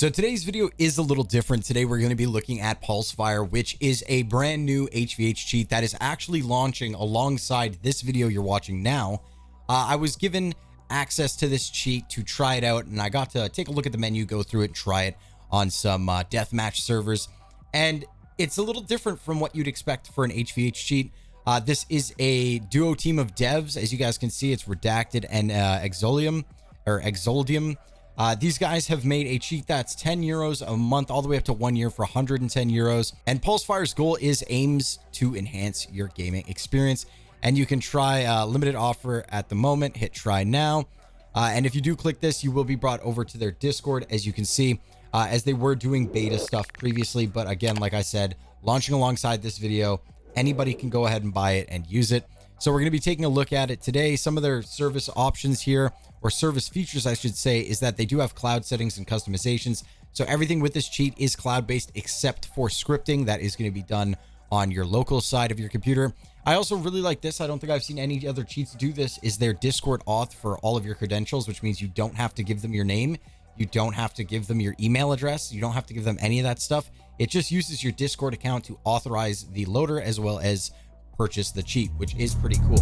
So today's video is a little different. Today we're going to be looking at PulseFire, which is a brand new HvH cheat that is actually launching alongside this video you're watching now. I was given access to this cheat to try it out, and I got to take a look at the menu, go through it, and try it on some deathmatch servers. And it's a little different from what you'd expect for an HvH cheat. This is a duo team of devs. As you guys can see, it's Redacted and Exolium. These guys have made a cheat that's 10 euros a month all the way up to 1 year for 110 euros. And PulseFire's goal aims to enhance your gaming experience. And you can try limited offer at the moment. Hit try now. And if you do click this, you will be brought over to their Discord, as you can see, as they were doing beta stuff previously. But again, like I said, launching alongside this video, anybody can go ahead and buy it and use it. So we're going to be taking a look at it today. Some of their service options here, or service features, I should say, is that they do have cloud settings and customizations. So everything with this cheat is cloud-based except for scripting that is going to be done on your local side of your computer. I also really like this. I don't think I've seen any other cheats do this, is their Discord auth for all of your credentials, which means you don't have to give them your name. You don't have to give them your email address. You don't have to give them any of that stuff. It just uses your Discord account to authorize the loader as well as purchase the cheat, which is pretty cool.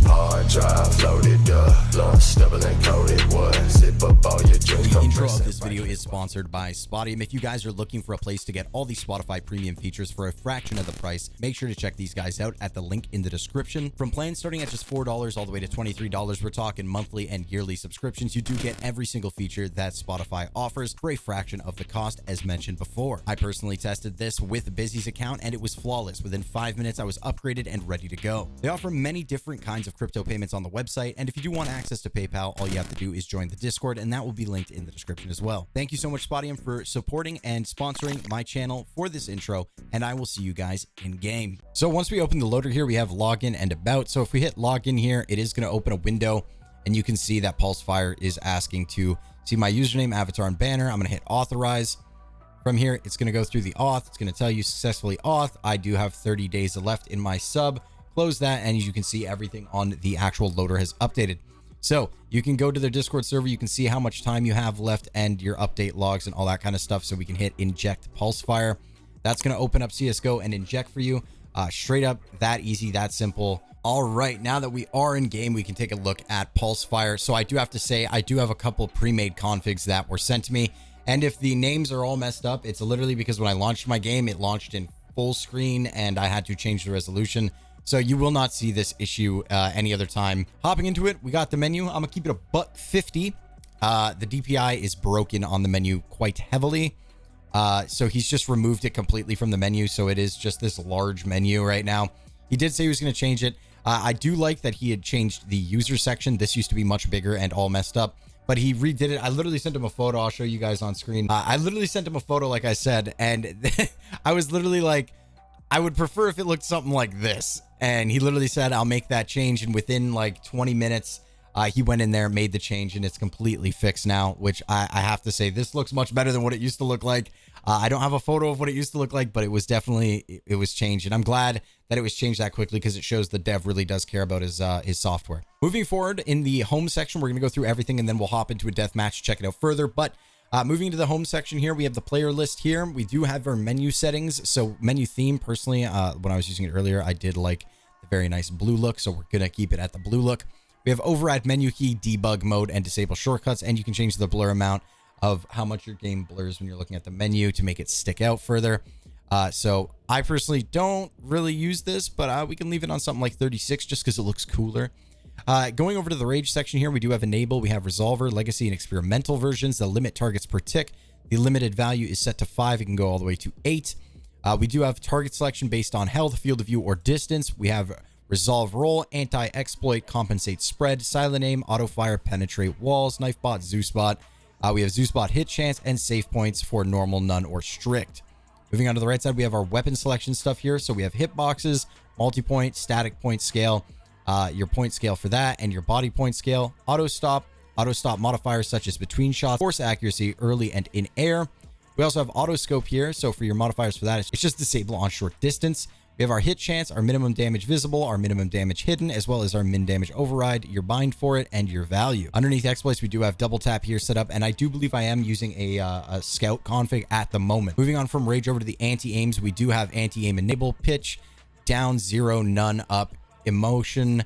Hard drive loaded up, lost, double encoded, what? Zip up all your drink. The intro of this video is sponsored by Spotify. If you guys are looking for a place to get all these Spotify premium features for a fraction of the price, make sure to check these guys out at the link in the description. From plans starting at just $4 all the way to $23, we're talking monthly and yearly subscriptions. You do get every single feature that Spotify offers for a fraction of the cost, as mentioned before. I personally tested this with Busy's account and it was flawless. Within 5 minutes, I was upgraded and ready to go. They offer many different kinds of crypto payments on the website, and if you do want access to PayPal, all you have to do is join the Discord, and that will be linked in the description as well. Thank you so much, Spotify, for supporting and sponsoring my channel for this intro, and I will see you guys in game. So once we open the loader here, we have login and about. So if we hit login here, it is going to open a window, and you can see that PulseFire is asking to see my username, avatar, and banner. I'm going to hit authorize. From here, it's going to go through the auth. It's going to tell you successfully auth. I do have 30 days left in my sub. Close that, and as you can see, everything on the actual loader has updated. So you can go to their Discord server. You can see how much time you have left and your update logs and all that kind of stuff. So we can hit inject PulseFire. That's going to open up CSGO and inject for you. Straight up, that easy, that simple. All right, now that we are in game, we can take a look at PulseFire. So I do have to say, I do have a couple pre-made configs that were sent to me. And if the names are all messed up, it's literally because when I launched my game, it launched in full screen and I had to change the resolution. So you will not see this issue any other time. Hopping into it, we got the menu. I'm gonna keep it a $1.50. The DPI is broken on the menu quite heavily. So he's just removed it completely from the menu. So it is just this large menu right now. He did say he was gonna change it. I do like that he had changed the user section. This used to be much bigger and all messed up, but he redid it. I literally sent him a photo. I'll show you guys on screen. I literally sent him a photo, like I said, and I was literally like, I would prefer if it looked something like this. And he literally said, I'll make that change. And within like 20 minutes, he went in there, made the change, and it's completely fixed now, which I have to say, this looks much better than what it used to look like. I don't have a photo of what it used to look like, but it was definitely, it was changed. And I'm glad that it was changed that quickly because it shows the dev really does care about his software. Moving forward in the home section, we're going to go through everything and then we'll hop into a deathmatch, check it out further. But moving into the home section here, we have the player list here. We do have our menu settings. So menu theme, personally, when I was using it earlier, I did like the very nice blue look. So we're going to keep it at the blue look. We have override menu key, debug mode, and disable shortcuts. And you can change the blur amount of how much your game blurs when you're looking at the menu to make it stick out further. So I personally don't really use this, but we can leave it on something like 36 just because it looks cooler. Going over to the rage section here, we do have enable, we have resolver, legacy, and experimental versions. The limit targets per tick. The limited value is set to 5. It can go all the way to 8. We do have target selection based on health, field of view, or distance. We have resolve roll, anti-exploit, compensate spread, silent aim, auto fire, penetrate walls, knife bot, Zeus bot. We have Zeus bot hit chance and save points for normal, none, or strict. Moving on to the right side, we have our weapon selection stuff here. So we have hitboxes, multi-point, static point scale, your point scale for that, and your body point scale, auto stop modifiers such as between shots, force accuracy, early and in air. We also have auto scope here. So for your modifiers for that, it's just disable on short distance. We have our hit chance, our minimum damage visible, our minimum damage hidden, as well as our min damage override, your bind for it, and your value. Underneath exploits, we do have double tap here set up, and I do believe I am using a scout config at the moment. Moving on from rage over to the anti-aims, we do have anti-aim enable, pitch, down, 0, none, up, emotion,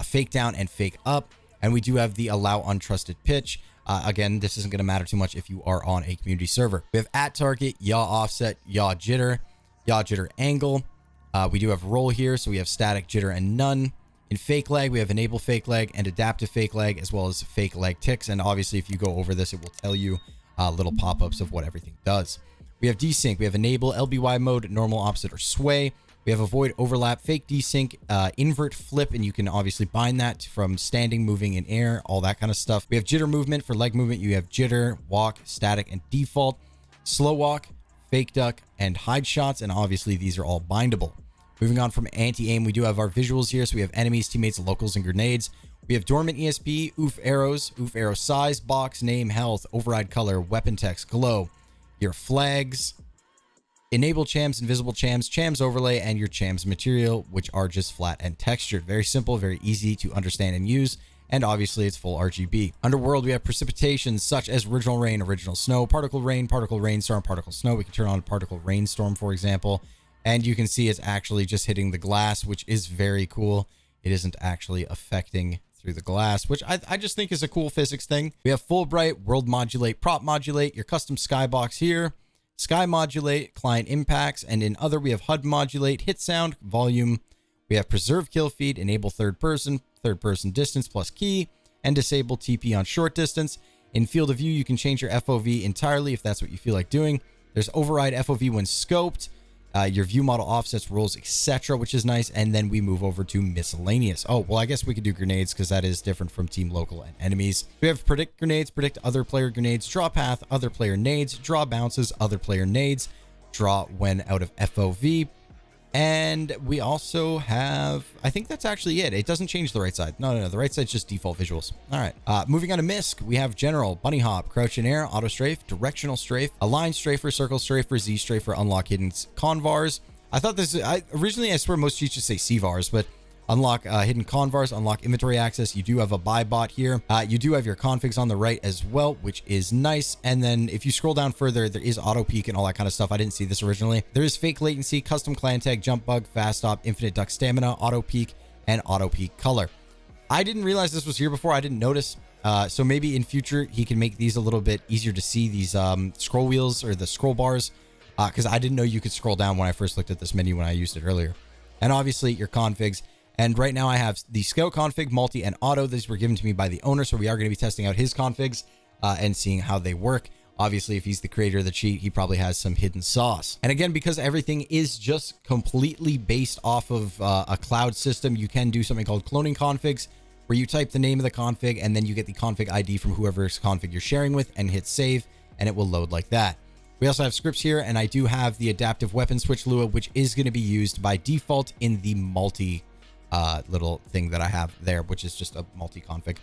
fake down, and fake up. And we do have the allow untrusted pitch. Again, this isn't going to matter too much if you are on a community server. We have at target, yaw offset, yaw jitter angle. We do have roll here, so we have static, jitter, and none. In fake lag, we have enable fake lag and adaptive fake lag, as well as fake lag ticks. And obviously, if you go over this, it will tell you little pop-ups of what everything does. We have desync. We have enable, LBY mode, normal, opposite, or sway. We have avoid overlap, fake desync, invert flip, and you can obviously bind that from standing, moving in air, all that kind of stuff. We have jitter movement. For leg movement, you have jitter, walk, static, and default. Slow walk, fake duck, and hide shots, and obviously these are all bindable. Moving on from anti-aim, we do have our visuals here. So we have enemies, teammates, locals, and grenades. We have dormant ESP, oof arrow size, box, name, health, override color, weapon text, glow, your flags, enable chams, invisible chams, chams overlay, and your chams material, which are just flat and textured. Very simple, very easy to understand and use. And obviously it's full RGB. Underworld, we have precipitation such as original rain, original snow, particle rainstorm, particle snow. We can turn on particle rainstorm, for example. And you can see it's actually just hitting the glass, which is very cool. It isn't actually affecting through the glass, which I just think is a cool physics thing. We have full bright, world modulate, prop modulate, your custom skybox here, sky modulate, client impacts, and in other, we have HUD modulate, hit sound, volume. We have preserve kill feed, enable third person distance plus key, and disable TP on short distance. In field of view, you can change your FOV entirely if that's what you feel like doing. There's override FOV when scoped. Your view model offsets, rolls, etc., which is nice. And then we move over to miscellaneous. Oh, well, I guess we could do grenades because that is different from team local and enemies. We have predict grenades, predict other player grenades, draw path, other player nades, draw bounces, other player nades, draw when out of FOV. And we also have, I think that's actually it. It doesn't change the right side. No. The right side's just default visuals. All right. Moving on to MISC, we have general, bunny hop, crouch in air, auto strafe, directional strafe, align strafer, circle strafer, Z strafer, unlock hidden convars. I thought this, originally I swear most cheats just say CVARs, but unlock hidden convars, unlock inventory access. You do have a buy bot here. You do have your configs on the right as well, which is nice. And then if you scroll down further, there is auto peek and all that kind of stuff. I didn't see this originally. There is fake latency, custom clan tag, jump bug, fast stop, infinite duck stamina, auto peek, and auto peek color. I didn't realize this was here before. I didn't notice. So maybe in future, he can make these a little bit easier to see, these scroll wheels or the scroll bars, because I didn't know you could scroll down when I first looked at this menu when I used it earlier. And obviously your configs. And right now I have the scout config, multi, and auto. These were given to me by the owner, so we are going to be testing out his configs and seeing how they work. Obviously, if he's the creator of the cheat, he probably has some hidden sauce. And again, because everything is just completely based off of a cloud system, you can do something called cloning configs, where you type the name of the config, and then you get the config ID from whoever's config you're sharing with, and hit save, and it will load like that. We also have scripts here, and I do have the adaptive weapon switch Lua, which is going to be used by default in the multi little thing that I have there, which is just a multi-config.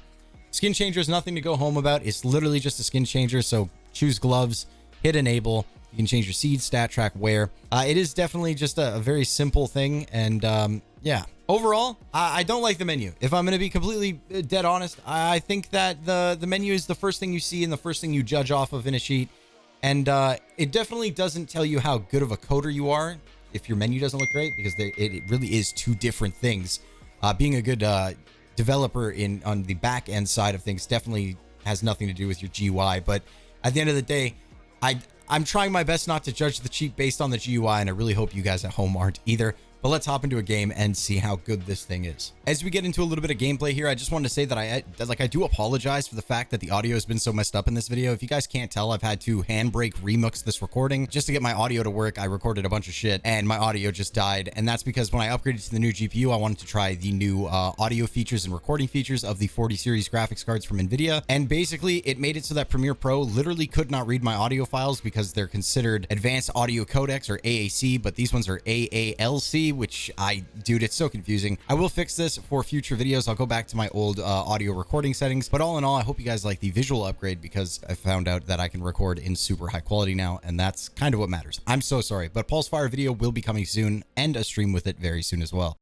Skin changer is nothing to go home about. It's literally just a skin changer. So choose gloves, hit enable. You can change your seed, stat track, wear. It is definitely just a very simple thing. And yeah, overall, I don't like the menu. If I'm going to be completely dead honest, I think that the menu is the first thing you see and the first thing you judge off of in a sheet. And it definitely doesn't tell you how good of a coder you are if your menu doesn't look great, because it really is two different things. Being a good developer on the back end side of things definitely has nothing to do with your GUI. But at the end of the day, I'm trying my best not to judge the cheat based on the GUI, and I really hope you guys at home aren't either. But let's hop into a game and see how good this thing is. As we get into a little bit of gameplay here, I just wanted to say that I do apologize for the fact that the audio has been so messed up in this video. If you guys can't tell, I've had to handbrake remix this recording just to get my audio to work. I recorded a bunch of shit and my audio just died. And that's because when I upgraded to the new GPU, I wanted to try the new audio features and recording features of the 40 series graphics cards from NVIDIA. And basically it made it so that Premiere Pro literally could not read my audio files because they're considered advanced audio codecs or AAC, but these ones are AALC. key, which dude, it's so confusing. I will fix this for future videos. I'll go back to my old audio recording settings, but all in all, I hope you guys like the visual upgrade because I found out that I can record in super high quality now, and that's kind of what matters. I'm so sorry, but PulseFire video will be coming soon and a stream with it very soon as well.